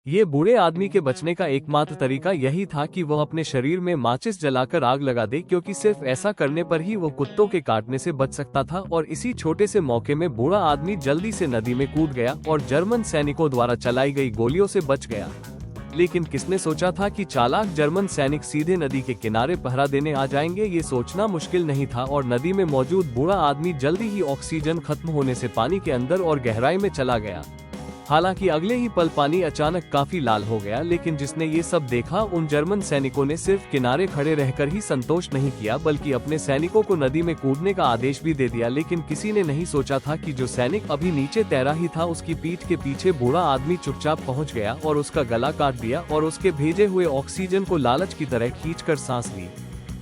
ये बूढ़े आदमी के बचने का एकमात्र तरीका यही था कि वह अपने शरीर में माचिस जलाकर आग लगा दे, क्योंकि सिर्फ ऐसा करने पर ही वो कुत्तों के काटने से बच सकता था। और इसी छोटे से मौके में बूढ़ा आदमी जल्दी से नदी में कूद गया और जर्मन सैनिकों द्वारा चलाई गई गोलियों से बच गया। लेकिन किसने सोचा था कि चालाक जर्मन सैनिक सीधे नदी के किनारे पहरा देने आ जाएंगे। ये सोचना मुश्किल नहीं था और नदी में मौजूद बूढ़ा आदमी जल्दी ही ऑक्सीजन खत्म होने से पानी के अंदर और गहराई में चला गया। हालांकि अगले ही पल पानी अचानक काफी लाल हो गया, लेकिन जिसने ये सब देखा उन जर्मन सैनिकों ने सिर्फ किनारे खड़े रहकर ही संतोष नहीं किया, बल्कि अपने सैनिकों को नदी में कूदने का आदेश भी दे दिया। लेकिन किसी ने नहीं सोचा था कि जो सैनिक अभी नीचे तैरा ही था, उसकी पीठ के पीछे बूढ़ा आदमी चुपचाप पहुंच गया और उसका गला काट दिया और उसके भेजे हुए ऑक्सीजन को लालच की तरह खींचकर सांस ली।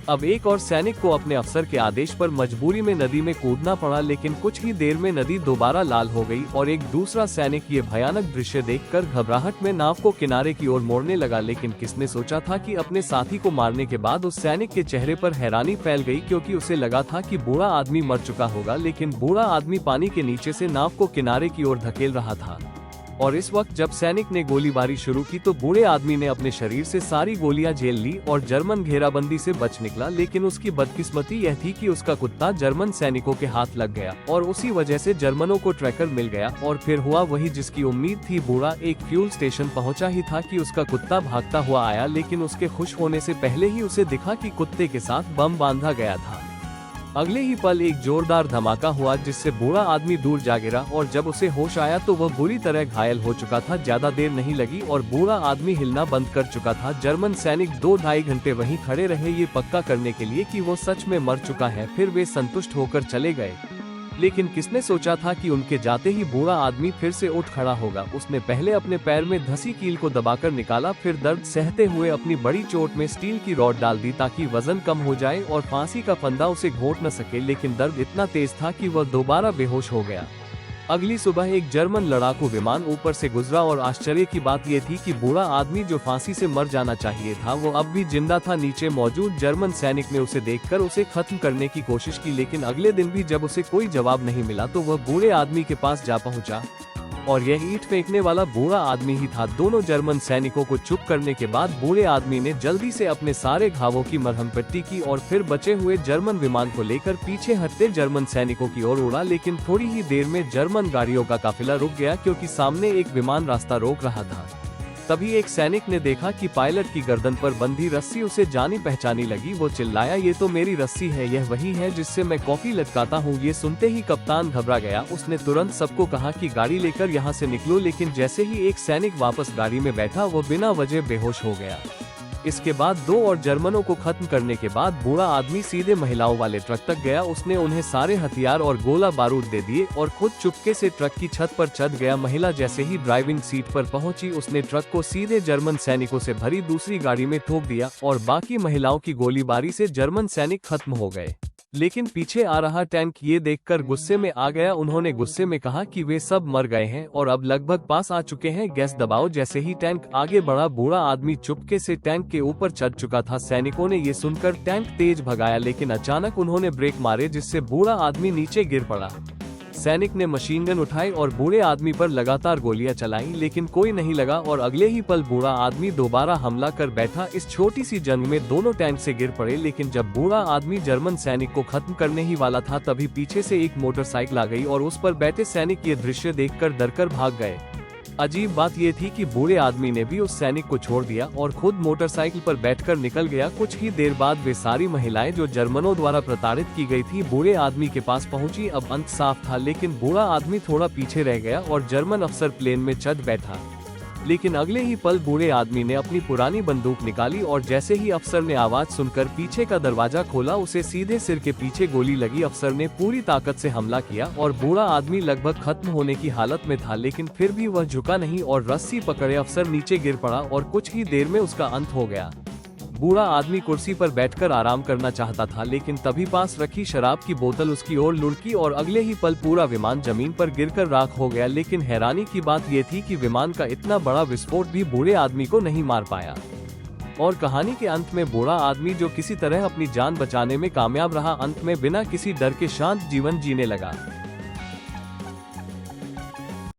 अब एक और सैनिक को अपने अफसर के आदेश पर मजबूरी में नदी में कूदना पड़ा, लेकिन कुछ ही देर में नदी दोबारा लाल हो गई और एक दूसरा सैनिक ये भयानक दृश्य देखकर घबराहट में नाव को किनारे की ओर मोड़ने लगा। लेकिन किसने सोचा था कि अपने साथी को मारने के बाद उस सैनिक के चेहरे पर हैरानी फैल गई, क्योंकि उसे लगा था कि बूढ़ा आदमी मर चुका होगा, लेकिन बूढ़ा आदमी पानी के नीचे से नाव को किनारे की ओर धकेल रहा था। और इस वक्त जब सैनिक ने गोलीबारी शुरू की तो बूढ़े आदमी ने अपने शरीर से सारी गोलियां झेल ली और जर्मन घेराबंदी से बच निकला। लेकिन उसकी बदकिस्मती यह थी कि उसका कुत्ता जर्मन सैनिकों के हाथ लग गया और उसी वजह से जर्मनों को ट्रैकर मिल गया। और फिर हुआ वही जिसकी उम्मीद थी। बूढ़ा एक फ्यूल स्टेशन पहुंचा ही था कि उसका कुत्ता भागता हुआ आया, लेकिन उसके खुश होने से पहले ही उसे दिखा कि कुत्ते के साथ बम बांधा गया था। अगले ही पल एक जोरदार धमाका हुआ जिससे बूढ़ा आदमी दूर जा गिरा और जब उसे होश आया तो वह बुरी तरह घायल हो चुका था। ज्यादा देर नहीं लगी और बूढ़ा आदमी हिलना बंद कर चुका था। जर्मन सैनिक 2-2.5 घंटे वहीं खड़े रहे ये पक्का करने के लिए कि वो सच में मर चुका है। फिर वे संतुष्ट होकर चले गए। लेकिन किसने सोचा था कि उनके जाते ही बूढ़ा आदमी फिर से उठ खड़ा होगा। उसने पहले अपने पैर में धंसी कील को दबाकर निकाला, फिर दर्द सहते हुए अपनी बड़ी चोट में स्टील की रॉड डाल दी ताकि वजन कम हो जाए और फांसी का फंदा उसे घोंट न सके। लेकिन दर्द इतना तेज था कि वह दोबारा बेहोश हो गया। अगली सुबह एक जर्मन लड़ाकू विमान ऊपर से गुजरा और आश्चर्य की बात यह थी कि बूढ़ा आदमी जो फांसी से मर जाना चाहिए था वो अब भी जिंदा था। नीचे मौजूद जर्मन सैनिक ने उसे देखकर उसे खत्म करने की कोशिश की, लेकिन अगले दिन भी जब उसे कोई जवाब नहीं मिला तो वह बूढ़े आदमी के पास जा पहुंचा और यह ईंट फेंकने वाला बूढ़ा आदमी ही था। दोनों जर्मन सैनिकों को चुप करने के बाद बूढ़े आदमी ने जल्दी से अपने सारे घावों की मरहम पट्टी की और फिर बचे हुए जर्मन विमान को लेकर पीछे हटते जर्मन सैनिकों की ओर उड़ा। लेकिन थोड़ी ही देर में जर्मन गाड़ियों का काफिला रुक गया, क्योंकि सामने एक विमान रास्ता रोक रहा था। तभी एक सैनिक ने देखा कि पायलट की गर्दन पर बंधी रस्सी उसे जानी पहचानी लगी। वो चिल्लाया, ये तो मेरी रस्सी है, यह वही है जिससे मैं कॉफी लटकाता हूँ। ये सुनते ही कप्तान घबरा गया। उसने तुरंत सबको कहा कि गाड़ी लेकर यहाँ से निकलो, लेकिन जैसे ही एक सैनिक वापस गाड़ी में बैठा वो बिना वजह बेहोश हो गया। इसके बाद 2 और जर्मनों को खत्म करने के बाद बूढ़ा आदमी सीधे महिलाओं वाले ट्रक तक गया। उसने उन्हें सारे हथियार और गोला बारूद दे दिए और खुद चुपके से ट्रक की छत पर चढ़ गया। महिला जैसे ही ड्राइविंग सीट पर पहुंची उसने ट्रक को सीधे जर्मन सैनिकों से भरी दूसरी गाड़ी में ठोक दिया और बाकी महिलाओं की गोलीबारी से जर्मन सैनिक खत्म हो गए। लेकिन पीछे आ रहा टैंक ये देखकर गुस्से में आ गया। उन्होंने गुस्से में कहा कि वे सब मर गए हैं और अब लगभग पास आ चुके हैं, गैस दबाओ। जैसे ही टैंक आगे बढ़ा बूढ़ा आदमी चुपके से टैंक के ऊपर चढ़ चुका था। सैनिकों ने ये सुनकर टैंक तेज भगाया, लेकिन अचानक उन्होंने ब्रेक मारे जिससे बूढ़ा आदमी नीचे गिर पड़ा। सैनिक ने मशीन गन उठाई और बूढ़े आदमी पर लगातार गोलियां चलाई, लेकिन कोई नहीं लगा और अगले ही पल बूढ़ा आदमी दोबारा हमला कर बैठा। इस छोटी सी जंग में दोनों टैंक से गिर पड़े, लेकिन जब बूढ़ा आदमी जर्मन सैनिक को खत्म करने ही वाला था तभी पीछे से एक मोटरसाइकिल आ गई और उस पर बैठे सैनिक ये दृश्य देखकर डरकर भाग गए। अजीब बात ये थी कि बूढ़े आदमी ने भी उस सैनिक को छोड़ दिया और खुद मोटरसाइकिल पर बैठकर निकल गया। कुछ ही देर बाद वे सारी महिलाएं जो जर्मनों द्वारा प्रताड़ित की गई थी बूढ़े आदमी के पास पहुंची। अब अंत साफ था, लेकिन बूढ़ा आदमी थोड़ा पीछे रह गया और जर्मन अफसर प्लेन में चढ़ बैठा। लेकिन अगले ही पल बूढ़े आदमी ने अपनी पुरानी बंदूक निकाली और जैसे ही अफसर ने आवाज सुनकर पीछे का दरवाजा खोला उसे सीधे सिर के पीछे गोली लगी। अफसर ने पूरी ताकत से हमला किया और बूढ़ा आदमी लगभग खत्म होने की हालत में था, लेकिन फिर भी वह झुका नहीं और रस्सी पकड़े अफसर नीचे गिर पड़ा और कुछ ही देर में उसका अंत हो गया। बूढ़ा आदमी कुर्सी पर बैठकर आराम करना चाहता था, लेकिन तभी पास रखी शराब की बोतल उसकी ओर लुढ़की और अगले ही पल पूरा विमान जमीन पर गिरकर राख हो गया। लेकिन हैरानी की बात यह थी कि विमान का इतना बड़ा विस्फोट भी बूढ़े आदमी को नहीं मार पाया। और कहानी के अंत में बूढ़ा आदमी जो किसी तरह अपनी जान बचाने में कामयाब रहा, अंत में बिना किसी डर के शांत जीवन जीने लगा।